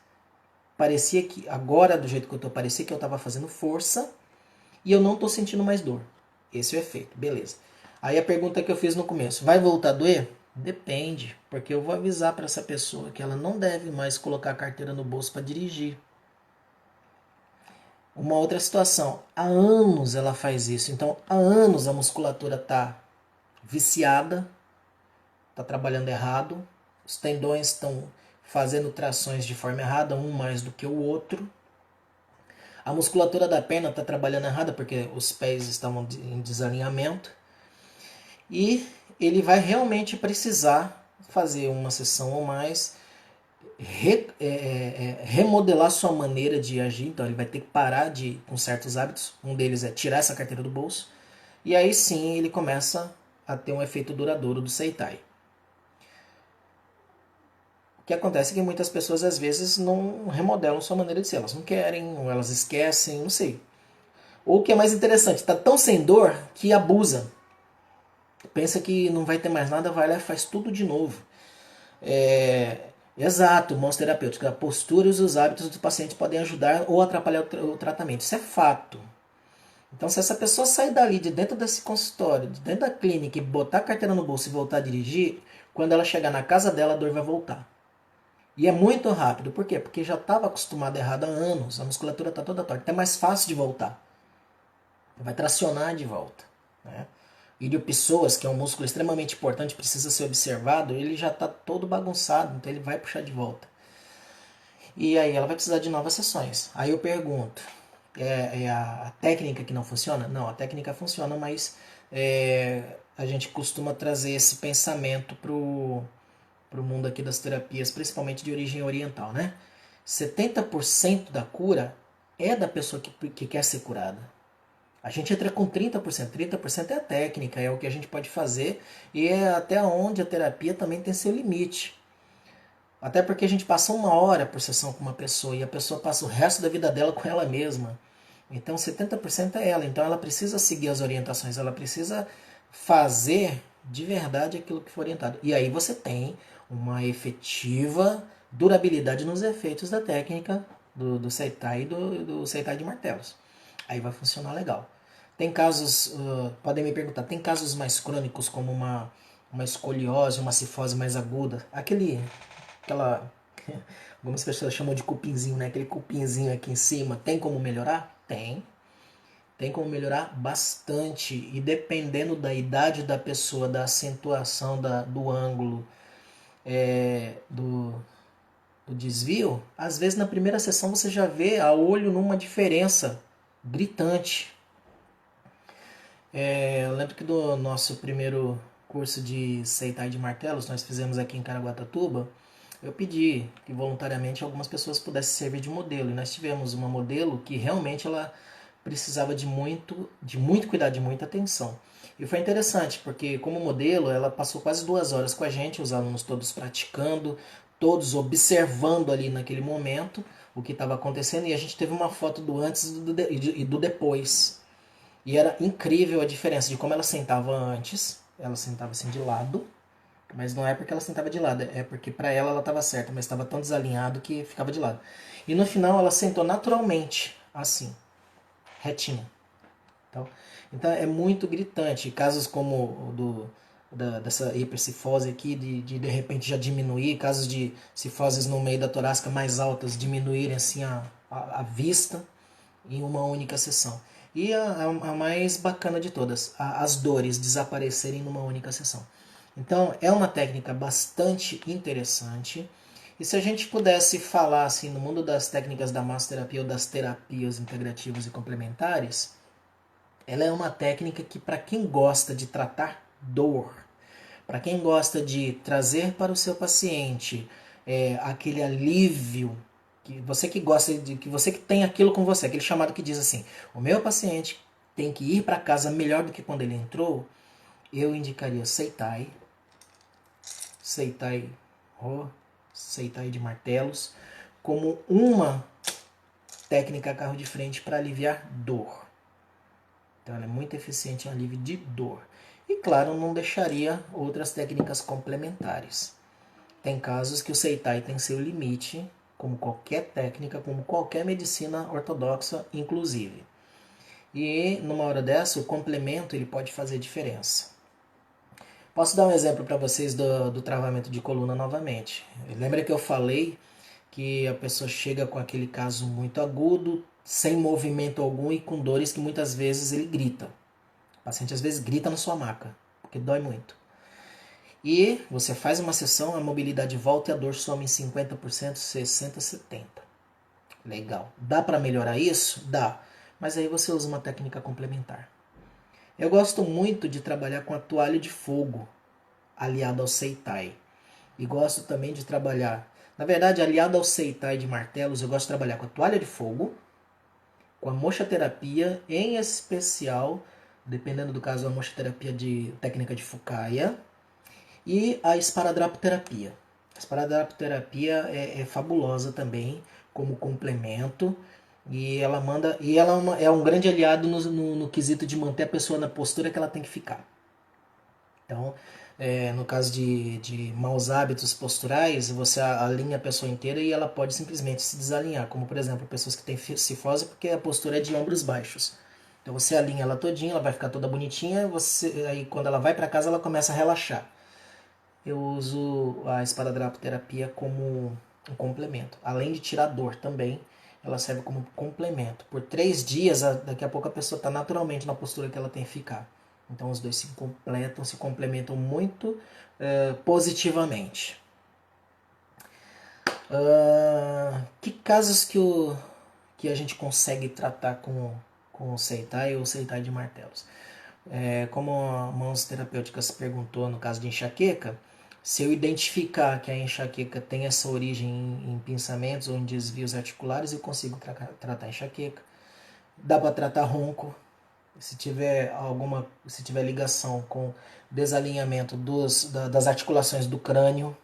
Parecia que agora, do jeito que eu estou, parecia que eu estava fazendo força e eu não estou sentindo mais dor. Esse é o efeito, beleza. Aí a pergunta que eu fiz no começo: vai voltar a doer? Depende, porque eu vou avisar para essa pessoa que ela não deve mais colocar a carteira no bolso para dirigir. Uma outra situação: há anos ela faz isso, então há anos a musculatura está viciada, está trabalhando errado, os tendões estão fazendo trações de forma errada, um mais do que o outro. A musculatura da perna está trabalhando errada porque os pés estavam em desalinhamento. E ele vai realmente precisar fazer uma sessão ou mais, remodelar sua maneira de agir. Então ele vai ter que parar com certos hábitos. Um deles é tirar essa carteira do bolso. E aí sim ele começa a ter um efeito duradouro do Seitai. O que acontece é que muitas pessoas às vezes não remodelam sua maneira de ser. Elas não querem, ou elas esquecem, não sei. Ou o que é mais interessante, está tão sem dor que abusa. Pensa que não vai ter mais nada, vai lá e faz tudo de novo. Exato, mãos terapêuticas. A postura e os hábitos do paciente podem ajudar ou atrapalhar o tratamento. Isso é fato. Então, se essa pessoa sair dali, de dentro desse consultório, de dentro da clínica, e botar a carteira no bolso e voltar a dirigir, quando ela chegar na casa dela, a dor vai voltar. E é muito rápido. Por quê? Porque já estava acostumada errado há anos. A musculatura está toda torta. Então é mais fácil de voltar. Vai tracionar de volta. Né? Iliopsoas, que é um músculo extremamente importante, precisa ser observado, ele já está todo bagunçado, então ele vai puxar de volta. E aí ela vai precisar de novas sessões. Aí eu pergunto, é a técnica que não funciona? Não, a técnica funciona, mas a gente costuma trazer esse pensamento pro mundo aqui das terapias, principalmente de origem oriental, né? 70% da cura é da pessoa que quer ser curada. A gente entra com 30%. 30% é a técnica, é o que a gente pode fazer e é até onde a terapia também tem seu limite. Até porque a gente passa 1 hora por sessão com uma pessoa e a pessoa passa o resto da vida dela com ela mesma. Então 70% é ela. Então ela precisa seguir as orientações, ela precisa fazer de verdade aquilo que foi orientado. E aí você tem uma efetiva durabilidade nos efeitos da técnica do Seitai e do Seitai de martelos. Aí vai funcionar legal. Tem casos, podem me perguntar, tem casos mais crônicos como uma escoliose, uma cifose mais aguda, aquela, algumas pessoas chamam de cupinzinho, né? Aquele cupinzinho aqui em cima, tem como melhorar? Tem. Tem como melhorar bastante e dependendo da idade da pessoa, da acentuação do ângulo, do desvio, às vezes na primeira sessão você já vê a olho numa diferença gritante. Eu lembro que do nosso primeiro curso de Seitai de martelos, nós fizemos aqui em Caraguatatuba, eu pedi que voluntariamente algumas pessoas pudessem servir de modelo. E nós tivemos uma modelo que realmente ela precisava de muito cuidado, de muita atenção. E foi interessante, porque como modelo, ela passou quase 2 horas com a gente, os alunos todos praticando, todos observando ali naquele momento o que estava acontecendo. E a gente teve uma foto do antes e do depois. E era incrível a diferença de como ela sentava antes. Ela sentava assim de lado, mas não é porque ela sentava de lado, é porque para ela estava certa, mas estava tão desalinhado que ficava de lado. E no final ela sentou naturalmente, assim, retinha. Então é muito gritante. Casos como o dessa hipercifose aqui, de repente já diminuir, casos de cifoses no meio da torácica mais altas diminuírem assim a vista em uma única sessão. E a mais bacana de todas, as dores desaparecerem numa única sessão. Então é uma técnica bastante interessante. E se a gente pudesse falar assim no mundo das técnicas da massoterapia ou das terapias integrativas e complementares, ela é uma técnica que para quem gosta de tratar dor, para quem gosta de trazer para o seu paciente aquele alívio, que você que tem aquilo com você, aquele chamado que diz assim, o meu paciente tem que ir para casa melhor do que quando ele entrou, eu indicaria Seitai, Seitai Rho, Seitai de martelos, como uma técnica carro de frente para aliviar dor. Então ela é muito eficiente em alívio de dor. E claro, não deixaria outras técnicas complementares. Tem casos que o Seitai tem seu limite, como qualquer técnica, como qualquer medicina ortodoxa, inclusive. E numa hora dessa, o complemento ele pode fazer diferença. Posso dar um exemplo para vocês do travamento de coluna novamente. Lembra que eu falei que a pessoa chega com aquele caso muito agudo, sem movimento algum e com dores que muitas vezes ele grita. O paciente às vezes grita na sua maca, porque dói muito. E você faz uma sessão, a mobilidade volta e a dor some em 50%, 60%, 70%. Legal. Dá para melhorar isso? Dá. Mas aí você usa uma técnica complementar. Eu gosto muito de trabalhar com a toalha de fogo, aliado ao Seitai. E gosto também de trabalhar, na verdade, aliado ao Seitai de martelos, eu gosto de trabalhar com a toalha de fogo, com a mochoterapia, em especial, dependendo do caso, a mochoterapia de técnica de Fukaya, e a esparadrapoterapia. A esparadrapoterapia é fabulosa também, como complemento, e ela é um grande aliado no quesito de manter a pessoa na postura que ela tem que ficar. Então, no caso de maus hábitos posturais, você alinha a pessoa inteira e ela pode simplesmente se desalinhar, como por exemplo, pessoas que têm cifose porque a postura é de ombros baixos. Então você alinha ela todinha, ela vai ficar toda bonitinha, aí quando ela vai para casa ela começa a relaxar. Eu uso a esparadrapoterapia como um complemento. Além de tirar dor também, ela serve como complemento. Por 3 dias, daqui a pouco a pessoa está naturalmente na postura que ela tem que ficar. Então os dois se completam, se complementam muito positivamente. Que casos que a gente consegue tratar com o Seitai ou Seitai de martelos? Como a Mãos Terapêuticas perguntou no caso de enxaqueca, se eu identificar que a enxaqueca tem essa origem em pinçamentos ou em desvios articulares, eu consigo tratar a enxaqueca. Dá para tratar ronco, se tiver ligação com desalinhamento das articulações do crânio,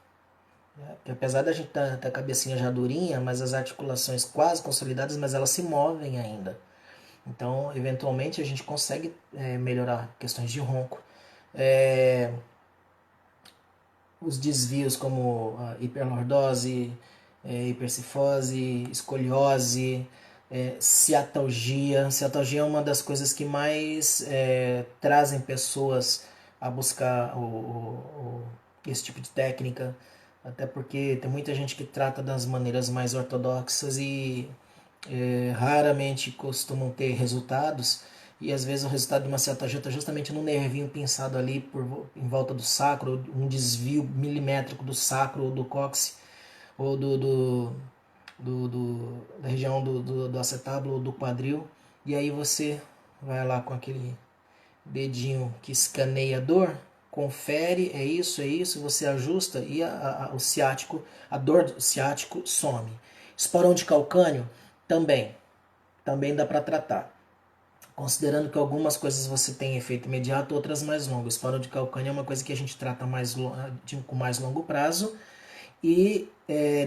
né? Porque apesar da gente ter a cabecinha já durinha, mas as articulações quase consolidadas, mas elas se movem ainda. Então, eventualmente, a gente consegue melhorar questões de ronco. Os desvios como hiperlordose, hipercifose, escoliose, ciatalgia. Ciatalgia é uma das coisas que mais trazem pessoas a buscar esse tipo de técnica, até porque tem muita gente que trata das maneiras mais ortodoxas e raramente costumam ter resultados, e às vezes o resultado de uma ciatalgia está justamente no nervinho pinçado ali em volta do sacro, um desvio milimétrico do sacro ou do cóccix, ou da região do acetábulo ou do quadril, e aí você vai lá com aquele dedinho que escaneia a dor, confere, é isso, você ajusta e o ciático, a dor do ciático some. Esporão de calcânio também dá para tratar. Considerando que algumas coisas você tem efeito imediato, outras mais longo. Esporão de calcânio é uma coisa que a gente trata com mais longo prazo e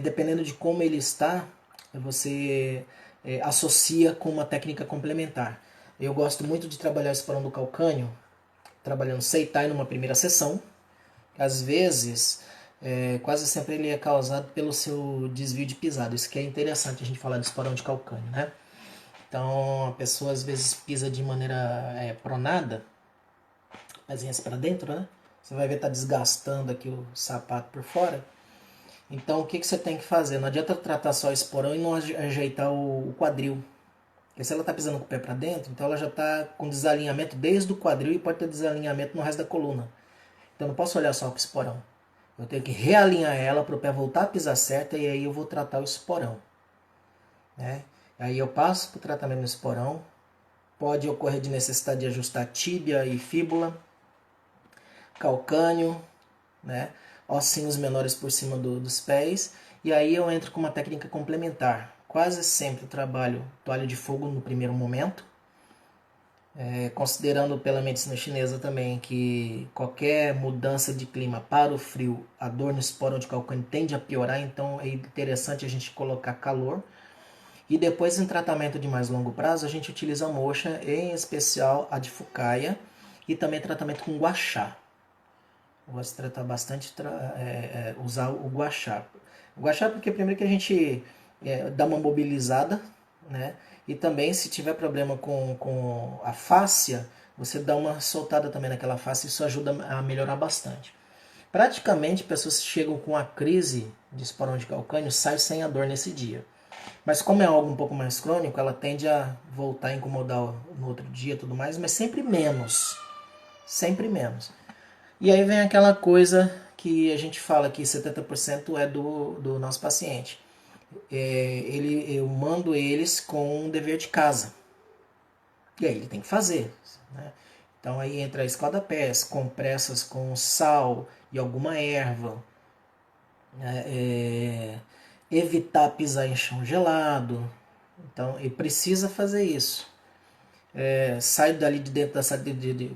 dependendo de como ele está, você associa com uma técnica complementar. Eu gosto muito de trabalhar o esporão do calcânio, trabalhando Seitai numa primeira sessão. Às vezes, quase sempre ele é causado pelo seu desvio de pisada. Isso que é interessante a gente falar de esporão de calcânio, né? Então, a pessoa às vezes pisa de maneira pronada, pezinha para dentro, né? Você vai ver tá desgastando aqui o sapato por fora. Então, o que você tem que fazer? Não adianta tratar só o esporão e não ajeitar o quadril. Porque se ela está pisando com o pé para dentro, então ela já está com desalinhamento desde o quadril e pode ter desalinhamento no resto da coluna. Então, eu não posso olhar só para o esporão. Eu tenho que realinhar ela para o pé voltar a pisar certa e aí eu vou tratar o esporão, né? Aí eu passo para o tratamento do esporão. Pode ocorrer de necessidade de ajustar tíbia e fíbula, calcânio, né? Ossinhos menores por cima dos pés. E aí eu entro com uma técnica complementar. Quase sempre eu trabalho toalha de fogo no primeiro momento. considerando pela medicina chinesa também que qualquer mudança de clima para o frio, a dor no esporão de calcânio tende a piorar, então é interessante a gente colocar calor. E depois, em tratamento de mais longo prazo, a gente utiliza a moxa, em especial a de fucaia, e também tratamento com guachá. Eu gosto de tratar bastante, usar o guachá. O guachá porque primeiro que a gente dá uma mobilizada, né? E também se tiver problema com a fáscia, você dá uma soltada também naquela face, isso ajuda a melhorar bastante. Praticamente, pessoas que chegam com a crise de esporão de calcânio saem sem a dor nesse dia. Mas como é algo um pouco mais crônico, ela tende a voltar a incomodar no outro dia e tudo mais, mas sempre menos. Sempre menos. E aí vem aquela coisa que a gente fala que 70% é do nosso paciente. Eu mando eles com um dever de casa. E aí ele tem que fazer. Né? Então aí entra escaldapés, compressas com sal e alguma erva. Evitar pisar em chão gelado. Então ele precisa fazer isso. Sai dali de dentro da sala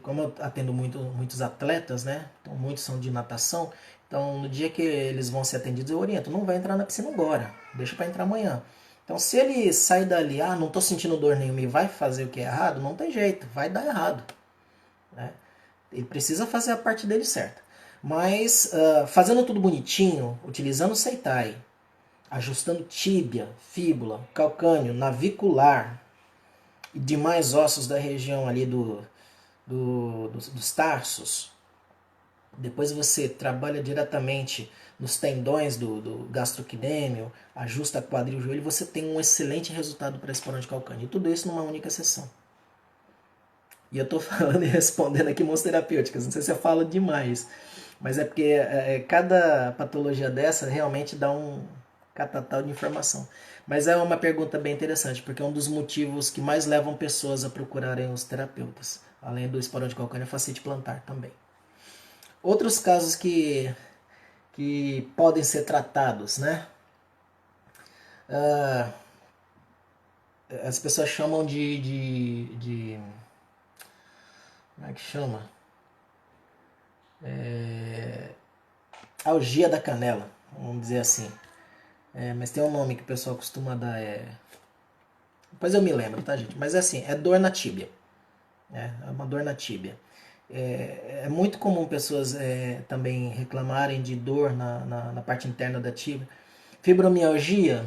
como eu atendo muitos atletas, né? Então muitos são de natação. Então no dia que eles vão ser atendidos eu oriento, não vai entrar na piscina agora, deixa para entrar amanhã. Então se ele sai dali, não tô sentindo dor nenhuma e vai fazer o que é errado, não tem jeito, vai dar errado. Né? Ele precisa fazer a parte dele certa. Mas fazendo tudo bonitinho, utilizando o Seitai, ajustando tíbia, fíbula, calcânio, navicular, e demais ossos da região ali dos tarsos. Depois você trabalha diretamente nos tendões do gastrocnêmio, ajusta quadril e joelho, você tem um excelente resultado para esporão de calcânio. E tudo isso numa única sessão. E eu estou falando e respondendo aqui mãos terapêuticas, não sei se eu falo demais, mas é porque cada patologia dessa realmente dá um catatal de informação. Mas é uma pergunta bem interessante, porque é um dos motivos que mais levam pessoas a procurarem os terapeutas, além do esporão de calcânio, a fascite plantar também. Outros casos que podem ser tratados, né? As pessoas chamam de como é que chama? Algia da canela, vamos dizer assim. Mas tem um nome que o pessoal costuma dar. Depois eu me lembro, tá, gente? Mas é assim, é dor na tíbia. É uma dor na tíbia. É muito comum pessoas também reclamarem de dor na parte interna da tíbia. Fibromialgia,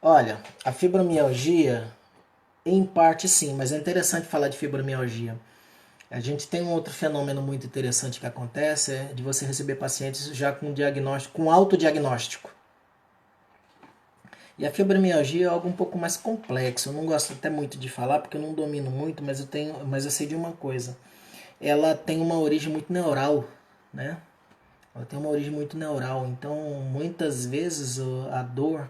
olha, a fibromialgia, em parte sim, mas é interessante falar de fibromialgia. A gente tem um outro fenômeno muito interessante que acontece, é de você receber pacientes já com diagnóstico, com autodiagnóstico. E a fibromialgia é algo um pouco mais complexo. Eu não gosto até muito de falar porque eu não domino muito, mas eu sei de uma coisa. Ela tem uma origem muito neural, né? Ela tem uma origem muito neural. Então, muitas vezes a dor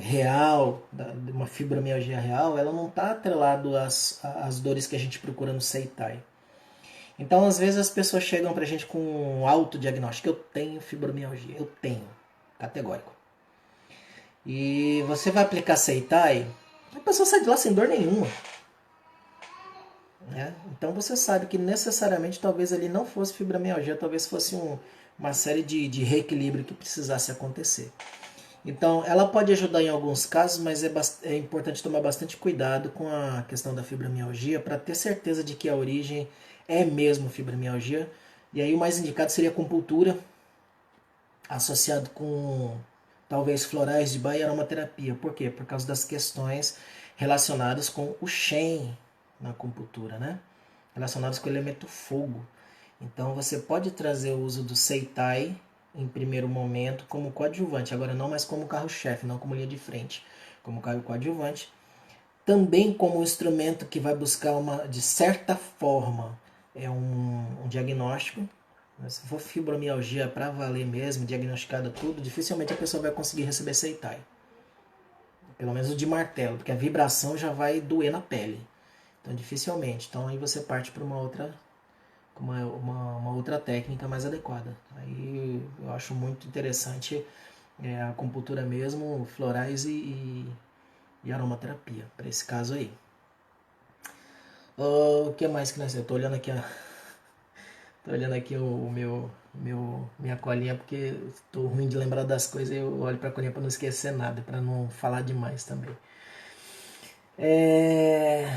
real, de uma fibromialgia real, ela não está atrelada às dores que a gente procura no Seitai. Então, às vezes as pessoas chegam pra gente com um autodiagnóstico. Eu tenho fibromialgia, eu tenho, categórico. E você vai aplicar Seitai, a pessoa sai de lá sem dor nenhuma. Né? Então você sabe que necessariamente talvez ali não fosse fibromialgia, talvez fosse uma série de reequilíbrio que precisasse acontecer. Então ela pode ajudar em alguns casos, mas é importante tomar bastante cuidado com a questão da fibromialgia para ter certeza de que a origem é mesmo fibromialgia. E aí o mais indicado seria a acupuntura, associado com talvez florais de Bach e aromaterapia. Por quê? Por causa das questões relacionadas com o Shen na acupuntura, né? Relacionadas com o elemento fogo. Então você pode trazer o uso do Seitai em primeiro momento como coadjuvante, agora não mais como carro-chefe, não como linha de frente, como carro coadjuvante. Também como um instrumento que vai buscar de certa forma, um diagnóstico. Se for fibromialgia para valer mesmo, diagnosticada tudo, dificilmente a pessoa vai conseguir receber Seitai. Pelo menos o de martelo, porque a vibração já vai doer na pele. Então dificilmente. Então aí você parte para uma outra técnica mais adequada. Aí eu acho muito interessante a acupuntura mesmo, florais e aromaterapia, para esse caso aí. O que mais que nós temos? Eu tô olhando aqui, tô olhando aqui minha colinha, porque tô ruim de lembrar das coisas. Eu olho pra colinha pra não esquecer nada, pra não falar demais também. É,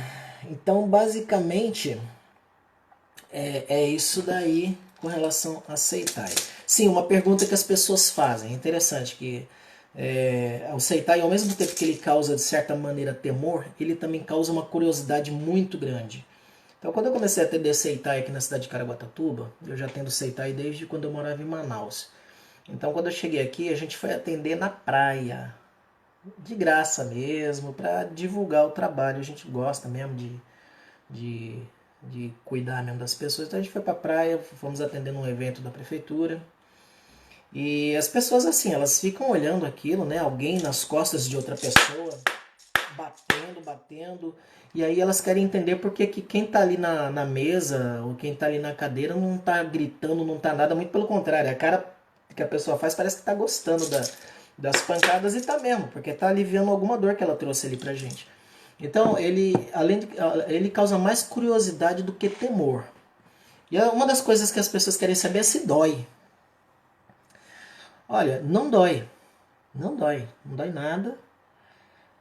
então, basicamente, é isso daí com relação a aceitar. Sim, uma pergunta que as pessoas fazem, é interessante, que o Seitai, ao mesmo tempo que ele causa, de certa maneira, temor, ele também causa uma curiosidade muito grande. Então, quando eu comecei a atender Seitai aqui na cidade de Caraguatatuba, eu já atendo Seitai desde quando eu morava em Manaus. Então, quando eu cheguei aqui, a gente foi atender na praia, de graça mesmo, para divulgar o trabalho. A gente gosta mesmo de, de cuidar mesmo das pessoas. Então, a gente foi para a praia, fomos atender num evento da prefeitura. E as pessoas, assim, elas ficam olhando aquilo, né? Alguém nas costas de outra pessoa, batendo, batendo. E aí elas querem entender por que quem tá ali na mesa ou quem tá ali na cadeira não tá gritando, não tá nada. Muito pelo contrário, a cara que a pessoa faz parece que tá gostando das pancadas e tá mesmo, porque tá aliviando alguma dor que ela trouxe ali pra gente. Então, ele causa mais curiosidade do que temor. E uma das coisas que as pessoas querem saber é se dói. Olha, não dói. Não dói. Não dói nada.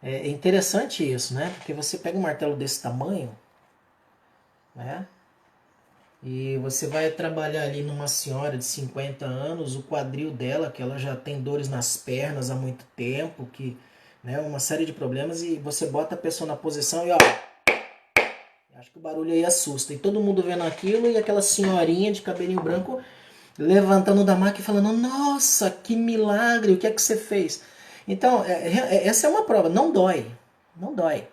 É interessante isso, né? Porque você pega um martelo desse tamanho, né? E você vai trabalhar ali numa senhora de 50 anos, o quadril dela, que ela já tem dores nas pernas há muito tempo, que, né, uma série de problemas, e você bota a pessoa na posição e ó, acho que o barulho aí assusta. E todo mundo vendo aquilo e aquela senhorinha de cabelinho branco levantando da maca e falando: Nossa, que milagre, o que é que você fez? Então, essa é uma prova, não dói, não dói.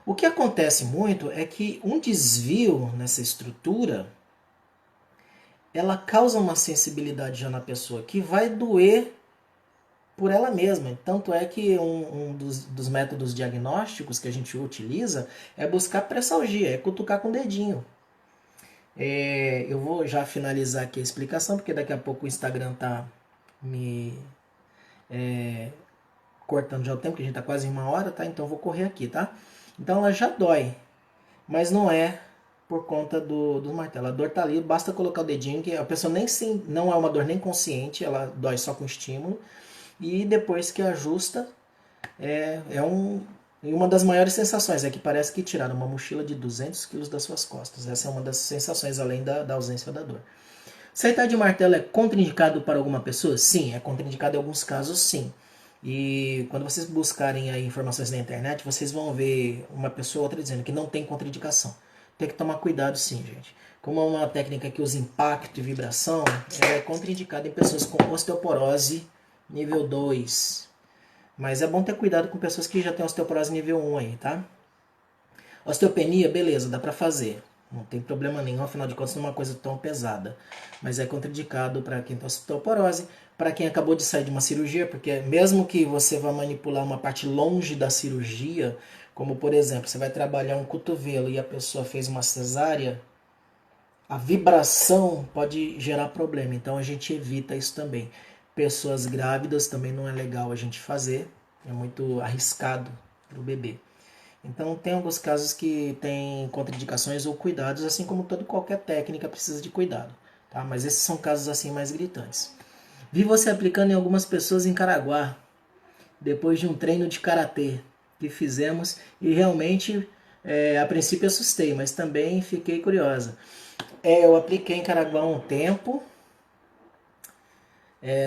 O que acontece muito é que um desvio nessa estrutura, ela causa uma sensibilidade já na pessoa que vai doer por ela mesma. Tanto é que um dos métodos diagnósticos que a gente utiliza é buscar pressalgia, é cutucar com o dedinho. Eu vou já finalizar aqui a explicação, porque daqui a pouco o Instagram tá me cortando já o tempo, que a gente tá quase em 1 hora, tá? Então eu vou correr aqui, tá? Então ela já dói, mas não é por conta do martelo. A dor tá ali, basta colocar o dedinho, que a pessoa nem não é uma dor nem consciente, ela dói só com estímulo. E depois que ajusta, e uma das maiores sensações é que parece que tiraram uma mochila de 200 quilos das suas costas. Essa é uma das sensações, além da ausência da dor. Aceitar de martelo é contraindicado para alguma pessoa? Sim, é contraindicado em alguns casos, sim. E quando vocês buscarem aí informações na internet, vocês vão ver uma pessoa ou outra dizendo que não tem contraindicação. Tem que tomar cuidado sim, gente. Como é uma técnica que usa impacto e vibração, é contraindicada em pessoas com osteoporose nível 2. Mas é bom ter cuidado com pessoas que já têm osteoporose nível 1 aí, tá? Osteopenia, beleza, dá pra fazer. Não tem problema nenhum, afinal de contas não é uma coisa tão pesada. Mas é contraindicado para quem tem osteoporose, para quem acabou de sair de uma cirurgia, porque mesmo que você vá manipular uma parte longe da cirurgia, como por exemplo, você vai trabalhar um cotovelo e a pessoa fez uma cesárea, a vibração pode gerar problema. Então a gente evita isso também. Pessoas grávidas também não é legal a gente fazer, é muito arriscado para o bebê. Então tem alguns casos que tem contraindicações ou cuidados, assim como toda qualquer técnica precisa de cuidado, tá? Mas esses são casos assim mais gritantes. Vi você aplicando em algumas pessoas em Caraguá, depois de um treino de karatê que fizemos e realmente a princípio assustei, mas também fiquei curiosa. Eu apliquei em Caraguá há um tempo.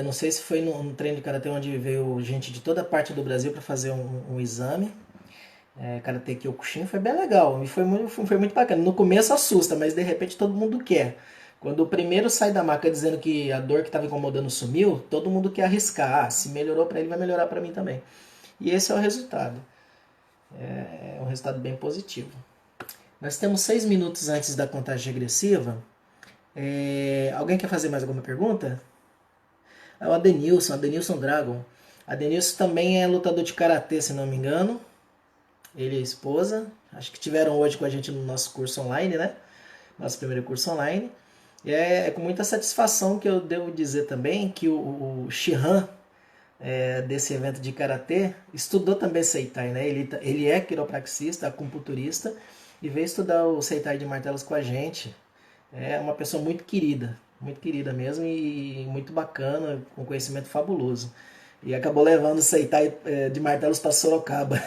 Não sei se foi num treino de karatê onde veio gente de toda parte do Brasil para fazer um exame. Karate Kyokushin foi bem legal, e foi muito bacana. No começo assusta, mas de repente todo mundo quer. Quando o primeiro sai da maca dizendo que a dor que estava incomodando sumiu, todo mundo quer arriscar. Se melhorou para ele, vai melhorar para mim também. E esse é o resultado. É um resultado bem positivo. Nós temos 6 minutos antes da contagem regressiva. Alguém quer fazer mais alguma pergunta? É o Adenilson Dragon. Adenilson também é lutador de karatê, se não me engano. Ele e a esposa. Acho que tiveram hoje com a gente no nosso curso online, né? Nosso primeiro curso online. E é com muita satisfação que eu devo dizer também que o Shihan, desse evento de karatê, estudou também Seitai, né? Ele é quiropraxista, acupunturista, e veio estudar o Seitai de Martelos com a gente. É uma pessoa muito querida mesmo e muito bacana, com conhecimento fabuloso. E acabou levando o Seitai de Martelos para Sorocaba.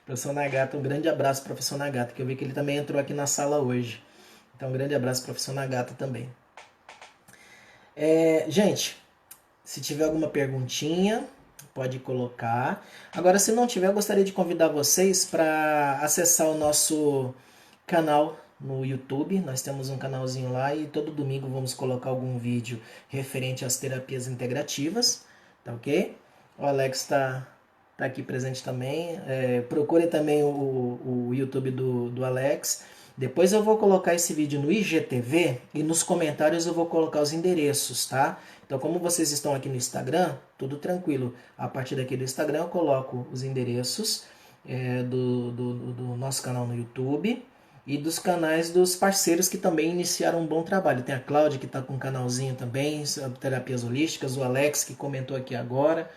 Professor Nagata, um grande abraço, professor Nagata, que eu vi que ele também entrou aqui na sala hoje. Então, um grande abraço, professor Nagata também. Gente, se tiver alguma perguntinha, pode colocar. Agora, se não tiver, eu gostaria de convidar vocês para acessar o nosso canal no YouTube. Nós temos um canalzinho lá e todo domingo vamos colocar algum vídeo referente às terapias integrativas, tá ok? O Alex tá aqui presente também. Procure também o YouTube do Alex. Depois eu vou colocar esse vídeo no IGTV e nos comentários eu vou colocar os endereços, tá? Então, como vocês estão aqui no Instagram, tudo tranquilo. A partir daqui do Instagram eu coloco os endereços do nosso canal no YouTube e dos canais dos parceiros que também iniciaram um bom trabalho. Tem a Cláudia que está com um canalzinho também, Terapias Holísticas, o Alex que comentou aqui agora,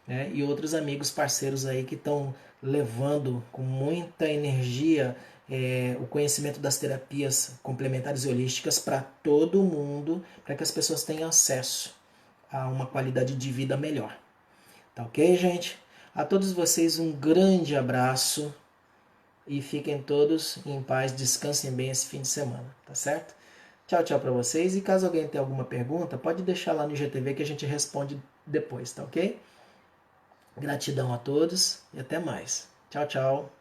né? E outros amigos parceiros aí que estão levando com muita energia o conhecimento das terapias complementares e holísticas para todo mundo, para que as pessoas tenham acesso a uma qualidade de vida melhor. Tá ok, gente? A todos vocês um grande abraço e fiquem todos em paz, descansem bem esse fim de semana, tá certo? Tchau, tchau para vocês e caso alguém tenha alguma pergunta, pode deixar lá no IGTV que a gente responde depois, tá ok? Gratidão a todos e até mais. Tchau, tchau.